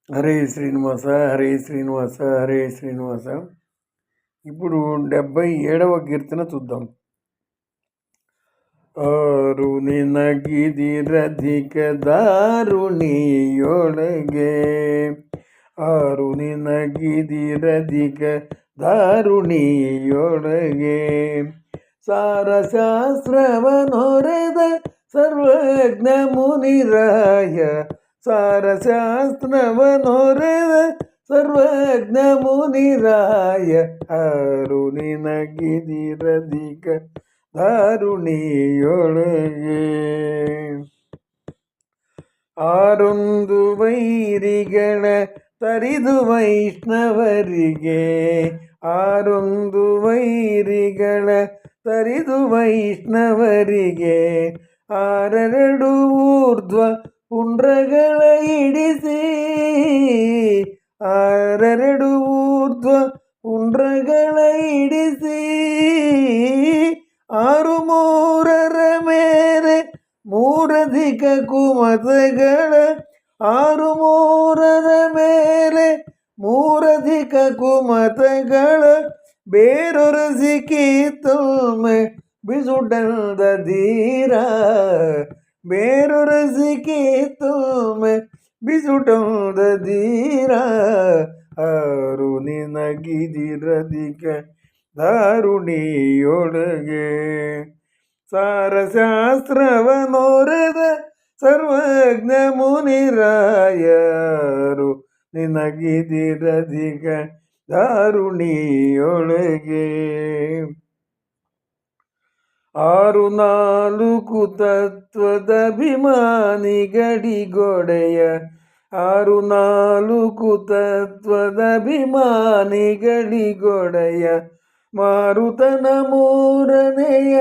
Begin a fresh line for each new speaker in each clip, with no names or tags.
హరే శ్రీనివాస, హరే శ్రీనివాస, హరే శ్రీనివాస. ఇప్పుడు 77వ కీర్తన చూద్దాం. ಆರು ನಿನಗಿದಿರಧಿಕ ದಾರುಣಿಯೊಳಗೆ, ಆರು ನಿನಗಿದಿರಧಿಕ ದಾರುಣಿಯೊಳಗೆ, ಸಾರಶಾಸ್ತ್ರವನೊರೆದ ಸರ್ವಜ್ಞ ಮುನಿರಾಯ, ಸಾರಶಾಸ್ತ್ರವನೊರೆದ ಸರ್ವಜ್ಞ ಮುನಿರಾಯ, ಆರು ನಿನಗಿದಿರಧಿಕ ದಾರುಣಿಯೊಳಗೆ. ಆರೊಂದು ವೈರಿಗಳ ತರಿದು ವೈಷ್ಣವರಿಗೆ, ಆರೊಂದು ವೈರಿಗಳ ತರಿದು ವೈಷ್ಣವರಿಗೆ, ಆರೆರಡು ಊರ್ಧ್ವ ಪುಂಡ್ರಗಳ ಇಡಿಸಿ, ಆರೆರಡು ಊರ್ಧ್ವ ಪುಂಡ್ರಗಳ ಇಡಿಸಿ, ಆರು ಮೂರರ ಮೇಲೆ ಮೂರಧಿಕ ಕುಮತಗಳ, ಆರು ಮೂರರ ಮೇಲೆ ಮೂರಧಿಕ ಕುಮತಗಳ, ಬೇರೊರಸಿ ಕೀತೊಮ್ಮೆ ಬಿಸುಟಂದ ಧೀರ, ಬೇರೊರಸಿ ಕೀತೊಮ್ಮೆ ಬಿಸುಟಂದ ಧೀರ, ಆರು ನಿನಗಿದಿರಧಿಕ ದಾರುಣಿಯೊಳಗೆ. ಸಾರಶಾಸ್ತ್ರವನೊರೆದ ಸರ್ವಜ್ಞ ಮುನಿರಾಯರು, ನಿನಗಿದಿರಧಿಕ ದಾರುಣಿಯೊಳಗೆ. ಆರು ನಾಲ್ಕು ತತ್ವದಭಿಮಾನಿಗಳಿಗೊಡೆಯ, ಆರು ನಾಲ್ಕು ತತ್ವದಭಿಮಾನಿಗಳಿಗೊಡೆಯ, ಮಾರುತನ ಮೂರನೆಯ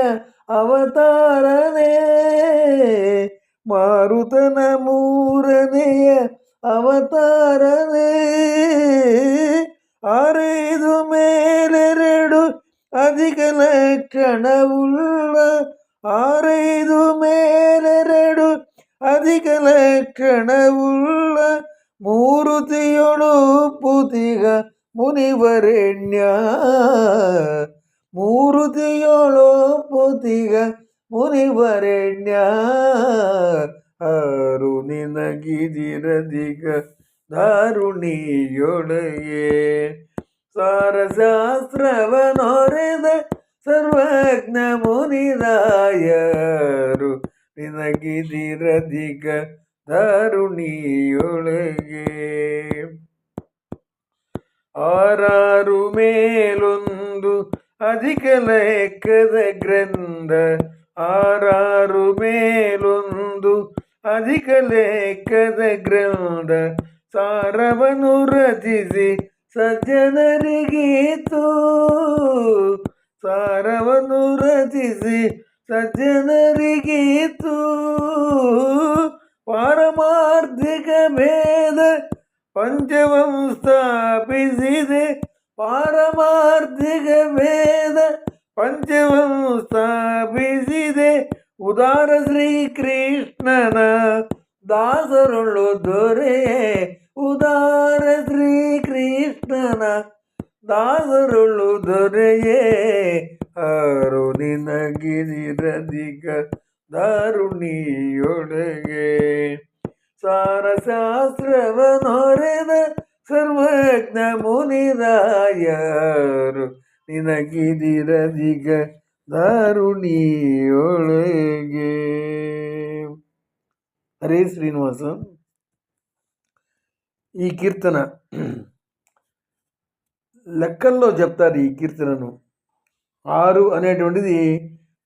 ಅವತಾರನೇ, ಮಾರುತನ ಮೂರನೆಯ ಅವತಾರನೇ, ಆರೈದು ಮೇಲೆರಡು ಅಧಿಕ ಲಕ್ಷಣವುಳ್ಳ, ಆರೈದು ಮೇಲೆರಡು ಅಧಿಕ ಲಕ್ಷಣವುಳ್ಳ, ಮೂರುತಿಯೊಳು ಪುತಿಗ ಮುನಿವರೆಣ್ಯ, ಮೂರುತಿಯೊಳು ಪುತಿಗ ಮುನಿವರೆಣ್ಯ, ಆರು ನಿನಗಿದಿರಧಿಕ ದಾರುಣಿಯೊಳಗೆ. ಸಾರಶಾಸ್ತ್ರವನೊರೆದ ಸರ್ವಜ್ಞ ಮುನಿರಾಯರು, ನಿನಗಿದಿರಧಿಕ ದಾರುಣಿಯೊಳಗೆ. ಆರಾರು ಮೇಲೊಂದು ಅಧಿಕ ಲೆಕ್ಕದ ಗ್ರಂಥ, ಆರಾರು ಮೇಲೊಂದು ಅಧಿಕ ಲೆಕ್ಕದ ಗ್ರಂಥ, ಸಾರವನ್ನು ರಚಿಸಿ ಸಜ್ಜನರಿಗೀತು, ಸಾರವನ್ನು ರಚಿಸಿ ಸಜ್ಜನರಿಗೀತು, ಪಾರಮಾರ್ಥಿಕ ಭೇದ ಪಂಚವಂ ಸ್ಥಾಪಿಸಿದೆ, ಪಾರಮಾರ್ಥಿಕ ಭೇದ ಪಂಚವಂ ಸ್ಥಾಪಿಸಿದೆ, ಉದಾರ ಶ್ರೀಕೃಷ್ಣನ ದಾಸರುಳು ದೊರೆಯೇ, ಉದಾರ ಶ್ರೀಕೃಷ್ಣನ ದಾಸರುಳು ದೊರೆಯೇ, ಆರು ನಿನಗಿದಿರಧಿಕ ದಾರುಣಿಯೊಳಗೆ. ಸಾರಶಾಸ್ತ್ರವನೊರೆದ ಸರ್ವಜ್ಞ ಮುನಿರಾಯರು, ನಿನಗಿದಿರಧಿಕ ದಾರುಣಿಯೊಳಗೆ. హరే శ్రీనివాస. ఈ కీర్తన లెక్కల్లో చెప్తారు. ఈ కీర్తనను 6 అనేటువంటిది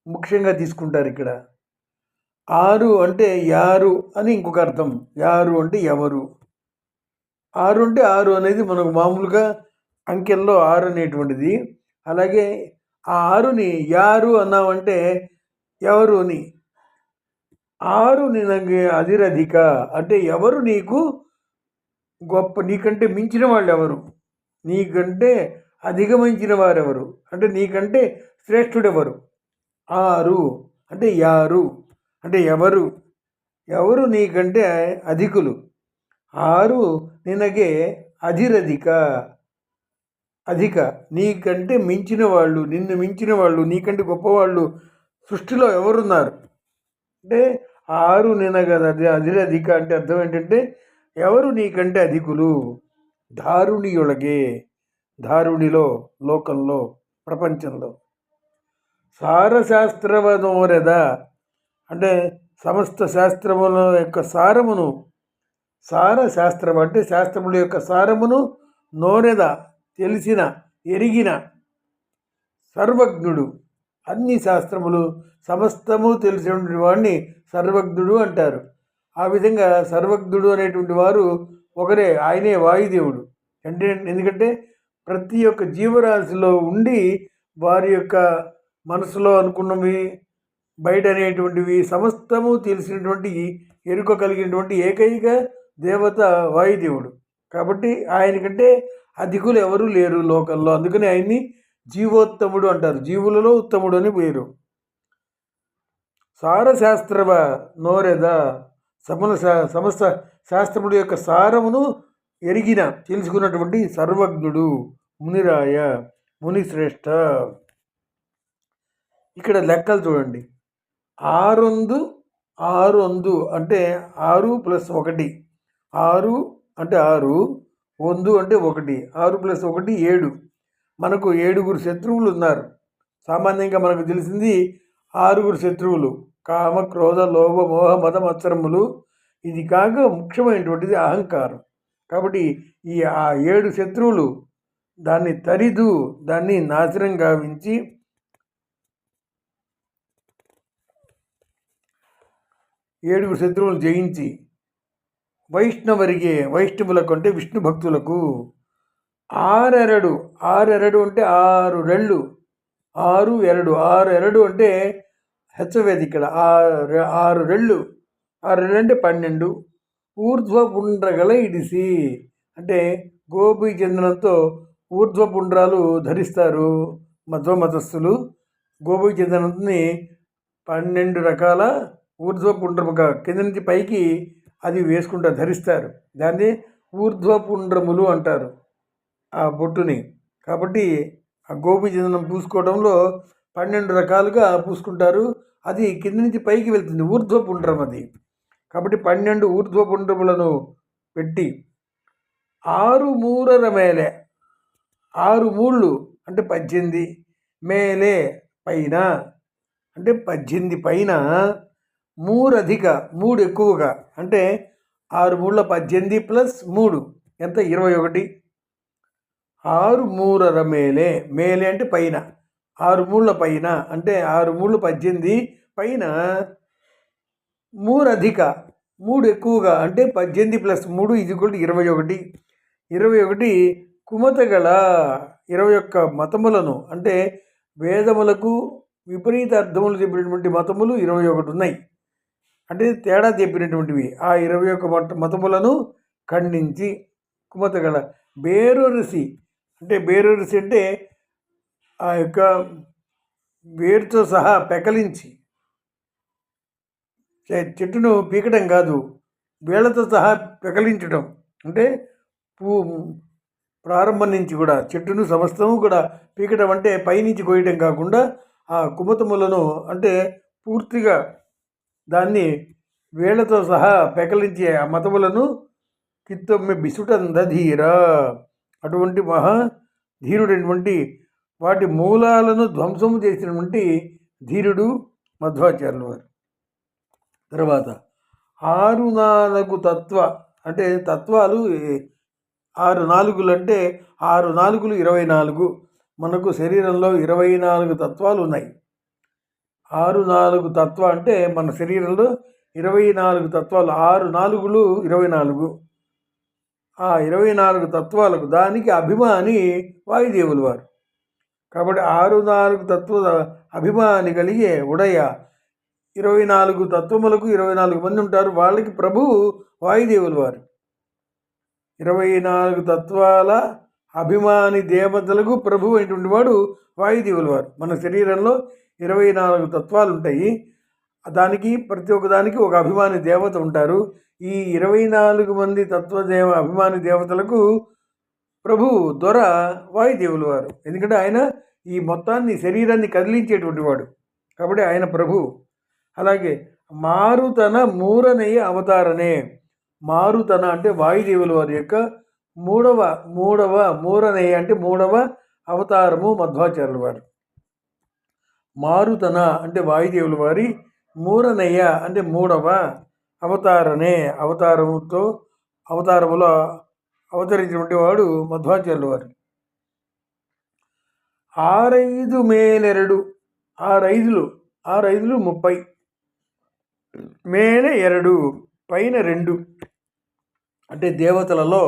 ముఖ్యంగా తీసుకుంటారు. ఇక్కడ 6 అంటే యారు అని ఇంకొక అర్థం. యారు అంటే ఎవరు, 6 అంటే 6 అనేది మనకు మామూలుగా అంకెల్లో 6 అనేటువంటిది. అలాగే ఆ 6ని యారు అన్నామంటే ఎవరు అని. 6 నినగి అధిరధిక అంటే ఎవరు నీకు గొప్ప, నీకంటే మించిన వాళ్ళు ఎవరు, నీకంటే అధిగమించిన వారెవరు, అంటే నీకంటే శ్రేష్ఠుడెవరు. 6 అంటే యారు అంటే ఎవరు, ఎవరు నీకంటే అధికులు. 6 నినగే అధిరధిక అధిక నీకంటే మించిన వాళ్ళు, నిన్ను మించిన వాళ్ళు, నీకంటే గొప్పవాళ్ళు సృష్టిలో ఎవరున్నారు అంటే ఆరు నినగద అధిరధిక అంటే అర్థం ఏంటంటే ఎవరు నీకంటే అధికులు. ధారుణియొಳಗೆ ధారుణిలో, లోకంలో, ప్రపంచంలో. సారశాస్త్రవనోరెద అంటే సమస్త శాస్త్రముల యొక్క సారమును, సారశాస్త్రం అంటే శాస్త్రముల యొక్క సారమును నోరెద తెలిసిన, ఎరిగిన, సర్వజ్ఞుడు, అన్ని శాస్త్రములు సమస్తము తెలిసినటువంటి వాడిని సర్వజ్ఞుడు అంటారు. ఆ విధంగా సర్వజ్ఞుడు అనేటువంటి వారు ఒకరే, ఆయనే వాయుదేవుడు. అంటే ఎందుకంటే ప్రతి ఒక్క జీవరాశిలో ఉండి వారి యొక్క మనసులో అనుకున్నవి, బయట అనేటువంటివి సమస్తము తెలిసినటువంటి, ఎరుక కలిగినటువంటి ఏకైక దేవత వాయుదేవుడు. కాబట్టి ఆయనకంటే అధికులు ఎవరు లేరు లోకంలో. అందుకని ఆయన్ని జీవోత్తముడు అంటారు. జీవులలో ఉత్తముడు అని పేరు. సారశాస్త్రవ నోరెద సమస్త శాస్త్రముడు యొక్క సారమును ఎరిగిన, తెలుసుకున్నటువంటి సర్వజ్ఞుడు, మునిరాయ, మునిశ్రేష్ఠ. ఇక్కడ లెక్కలు చూడండి. ఆరొందు ఆరొందు అంటే 6 + 1, 6 అంటే 6, 1 అంటే 1, 6 + 1 7. మనకు 7గురు శత్రువులు ఉన్నారు. సామాన్యంగా మనకు తెలిసింది 6గురు శత్రువులు: కామ, క్రోధ, లోభ, మోహ, మద, మత్సరములు. ఇది కాక ముఖ్యమైనటువంటిది అహంకారం. కాబట్టి ఈ 7 శత్రువులు దాన్ని తరిదు, దాన్ని నాశనం గావించి 7 శత్రువులు జయించి వైష్ణవರಿಗೆ, వైష్ణవులకు అంటే విష్ణు భక్తులకు ఆరెరడు అంటే 6 రెళ్ళు, 6 2 6 2 అంటే హెచ్చవేది ఇక్కడ 6 రెళ్ళు, 6 రెళ్ళు అంటే 12. ఊర్ధ్వపుండ్రగల ఇడిసి అంటే గోపీ చందనంతో ఊర్ధ్వపుండ్రాలు ధరిస్తారు మధ్వమతస్థులు. గోపీ చందనాన్ని 12 రకాల ఊర్ధ్వపుండ్రముగా కింద నుంచి పైకి అది వేసుకుంటారు, ధరిస్తారు. దాన్ని ఊర్ధ్వపుండ్రములు అంటారు ఆ బొట్టుని. కాబట్టి ఆ గోపీ చందనం పూసుకోవడంలో 12 రకాలుగా పూసుకుంటారు. అది కింద నుంచి పైకి వెళ్తుంది, ఊర్ధ్వపుండ్రం అది. కాబట్టి 12 ఊర్ధ్వపుండ్రములను పెట్టి 6 మూరల మేలే, 6 మూళ్ళు అంటే 18, మేలే పైన అంటే 18 పైన, మూరధిక 3 ఎక్కువగా అంటే 6 మూళ్ళ 18 + 3 ఎంత 21. 6 మూరల మేలే, మేలే అంటే పైన, 6 మూళ్ళ పైన అంటే 6 మూళ్ళు 18 పైన, మూరధిక 3 ఎక్కువగా అంటే 18 + 3 = 21. 21 కుమతగల 21 మతములను అంటే వేదములకు విపరీత అర్థములు చెప్పినటువంటి మతములు 21 ఉన్నాయి. అంటే తేడా చెప్పినటువంటివి. ఆ 21 మతములను ఖండించి కుమతగల బేరొరసి అంటే బేరొరసి అంటే ఆ యొక్క వేరుతో సహా పెకలించి, చెట్టును పీకడం కాదు, వేళ్లతో సహా పెకలించడం. అంటే ప్రారంభం నుంచి కూడా చెట్టును సమస్తము కూడా పీకడం అంటే పైనుంచి కోయటం కాకుండా ఆ కుమతములను అంటే పూర్తిగా దాన్ని వేళ్లతో సహా పెకలించే ఆ మతములను కిత్తొమ్మె బిసుటందధీర అటువంటి మహా ధీరుడైనటువంటి వాటి మూలాలను ధ్వంసము చేసినటువంటి ధీరుడు మధ్వాచార్యుల వారు. తర్వాత 6 4 తత్వ అంటే తత్వాలు 6 నాలుగులు అంటే 6 నాలుగులు 24. మనకు శరీరంలో 24 తత్వాలు ఉన్నాయి. 6 4 తత్వ అంటే మన శరీరంలో 24 తత్వాలు, 6 నాలుగులు 24. ఆ 24 తత్వాలకు దానికి అభిమాని వాయుదేవులు వారు. కాబట్టి 6 4 తత్వ అభిమాని కలిగే ఉడయ 24 తత్వములకు 24 మంది ఉంటారు. వాళ్ళకి ప్రభువు వాయుదేవులు వారు. 24 తత్వాల అభిమాని దేవతలకు ప్రభువు అయినటువంటి వాడు వాయుదేవులు వారు. మన శరీరంలో 24 తత్వాలు ఉంటాయి. దానికి ప్రతి ఒక్కదానికి ఒక అభిమాని దేవత ఉంటారు. ఈ 24 మంది అభిమాని దేవతలకు ప్రభు దొర వాయుదేవులు వారు. ఎందుకంటే ఆయన ఈ మొత్తాన్ని శరీరాన్ని కదిలించేటువంటి వాడు కాబట్టి ఆయన ప్రభు. అలాగే మారుతన మూరనయ్య అవతారనే. మారుతన అంటే వాయుదేవుల వారి యొక్క మూడవ మూరనయ్య అంటే మూడవ అవతారము మధ్వాచార్యుల వారు. మారుతన అంటే వాయుదేవుల వారి, మూరనయ్య అంటే మూడవ అవతారనే. అవతారములో అవతరించినటువంటి వాడు మధ్వాచార్యుల వారు. 6 మేలెరడు 6 30 మేలే 2 పైన 2 అంటే దేవతలలో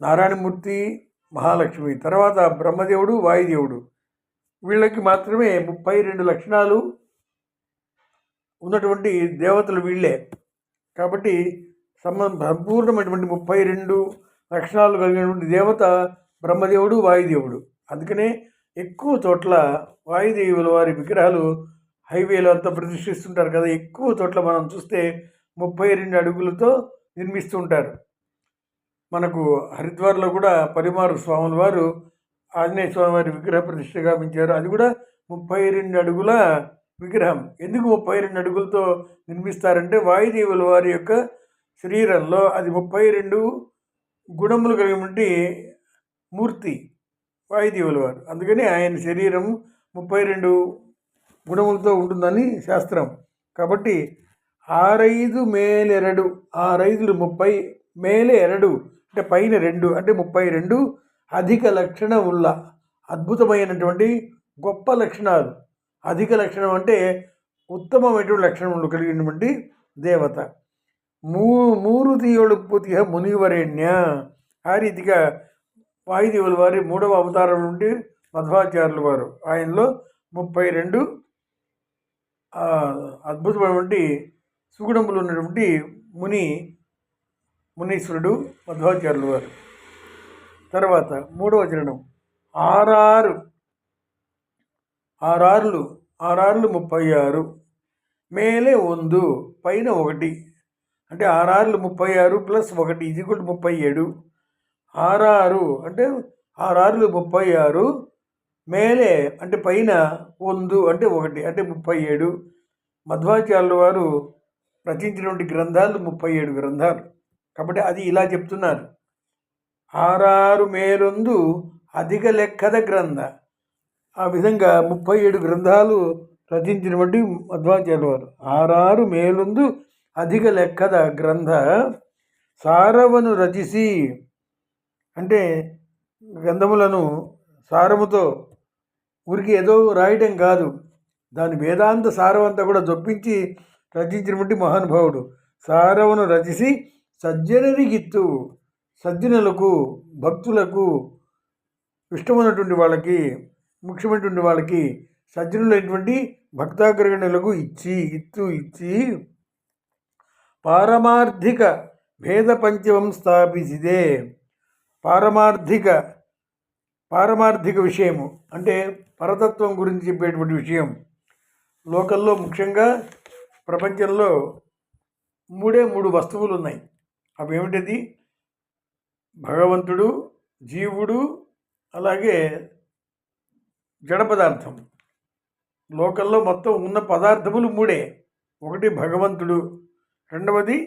నారాయణమూర్తి, మహాలక్ష్మి, తర్వాత బ్రహ్మదేవుడు, వాయుదేవుడు, వీళ్ళకి మాత్రమే 32 లక్షణాలు ఉన్నటువంటి దేవతలు వీళ్ళే. కాబట్టి సంపూర్ణమైనటువంటి 32 లక్షణాలు కలిగినటువంటి దేవత బ్రహ్మదేవుడు, వాయుదేవుడు. అందుకనే ఎక్కువ చోట్ల వాయుదేవుల వారి విగ్రహాలు హైవేలో అంతా ప్రతిష్ఠిస్తుంటారు కదా. ఎక్కువ చోట్ల మనం చూస్తే 32 అడుగులతో నిర్మిస్తూ ఉంటారు. మనకు హరిద్వార్లో కూడా పరిమారు స్వాముల వారు ఆంజనేయ స్వామి వారి విగ్రహ ప్రతిష్ఠ గావించారు. అది కూడా 32 అడుగుల విగ్రహం. ఎందుకు 32 అడుగులతో నిర్మిస్తారంటే వాయుదేవుల వారి యొక్క శరీరంలో అది 32 గుణములు కలిగినటువంటి మూర్తి వాయుదేవుల వారు. అందుకని ఆయన శరీరం 32 గుణములతో ఉంటుందని శాస్త్రం. కాబట్టి 6 మేలెరడు 6 30 మేలే 2 అంటే పైన 2 అంటే 32 అధిక లక్షణముల అద్భుతమైనటువంటి గొప్ప లక్షణాలు. అధిక లక్షణం అంటే ఉత్తమమైనటువంటి లక్షణములు కలిగినటువంటి దేవత. మూరుతియోడు పూతిగా మునివరేణ్య. ఆ రీతిగా వాయుదేవుల వారి మూడవ అవతారం నుండి మధ్వాచార్యుల వారు. ఆయనలో 32 అద్భుతమైనటువంటి సుగుణములు ఉన్నటువంటి మునీశ్వరుడు మధ్వాచార్యుల వారు. తర్వాత 3వ చరణం 6 36 మేలే 1 పైన 1 అంటే 6 36 ప్లస్ 1 ఇది కూడా 37. 6 అంటే 6 36 మేలే అంటే పైన 1 అంటే 1 అంటే 37. మధ్వాచార్యుల వారు రచించినటువంటి గ్రంథాలు 37 గ్రంథాలు. కాబట్టి అది ఇలా చెప్తున్నారు. 6 మేలొందు అధిక లెక్కద గ్రంథ. ఆ విధంగా 37 గ్రంథాలు రచించినటువంటి మధ్వాచార్యుల వారు. 6 మేలొందు అధిక లెక్కద గ్రంథ సారవను రచిసి అంటే గ్రంథములను సారముతో ఊరికి ఏదో రాయటం కాదు, దాని వేదాంత సారమంతా కూడా జొప్పించి రచించినటువంటి మహానుభావుడు. సారవను రచిసి సజ్జనరిగిత్తు. సజ్జనులకు, భక్తులకు, ఇష్టమైనటువంటి వాళ్ళకి, ముఖ్యమైనటువంటి వాళ్ళకి, సజ్జనులైనటువంటి భక్తాగ్రగణులకు ఇచ్చి పారమార్థిక భేద పంచమం స్థాపించిదే. పారమార్థిక విషయము అంటే పరతత్వం గురించి చెప్పేటువంటి విషయం. లోకల్లో ముఖ్యంగా ప్రపంచంలో 3 వస్తువులు ఉన్నాయి. అవి ఏమిటది? భగవంతుడు, జీవుడు, అలాగే జడ పదార్థం. లోకల్లో మొత్తం ఉన్న పదార్థములు 3. ఒకటి భగవంతుడు, రెండవది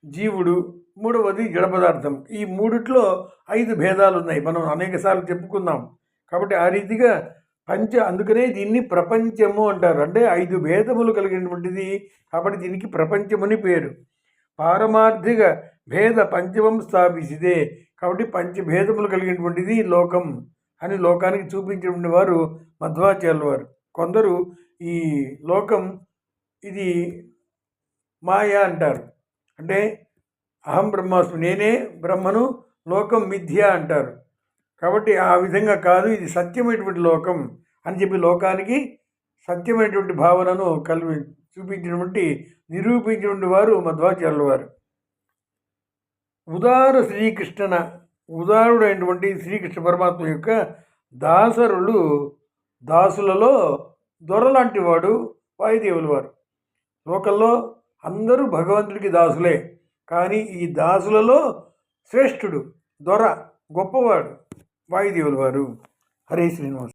జీవుడు, మూడవది జడ పదార్థం. ఈ 3లో 5 భేదాలు ఉన్నాయి. మనం అనేకసార్లు చెప్పుకున్నాం. కాబట్టి ఆ రీతిగా అందుకనే దీన్ని ప్రపంచము అంటారు. అంటే 5 భేదములు కలిగినటువంటిది కాబట్టి దీనికి ప్రపంచమని పేరు. పారమార్థిక భేద పంచమం స్థాపించిదే. కాబట్టి పంచభేదములు కలిగినటువంటిది లోకం అని లోకానికి చూపించినటువంటి వారు మధ్వాచార్యుల వారు. కొందరు ఈ లోకం ఇది మాయ అంటారు. అంటే అహం బ్రహ్మాస్మి, నేనే బ్రహ్మను, లోకం మిథ్య అంటారు. కాబట్టి ఆ విధంగా కాదు, ఇది సత్యమైనటువంటి లోకం అని చెప్పి లోకానికి సత్యమైనటువంటి భావనను చూపించినటువంటి నిరూపించినటువంటి వారు మధ్వాచార్యుల వారు. ఉదారుడైనటువంటి శ్రీకృష్ణ పరమాత్మ యొక్క దాసులలో దొరలాంటి వాడు వాయుదేవుల వారు. లోకల్లో అందరూ భగవంతుడికి దాసులే, కానీ ఈ దాసులలో శ్రేష్ఠుడు, దొర, గొప్పవాడు వాయుదేవుల వారు. హరే శ్రీనివాస్.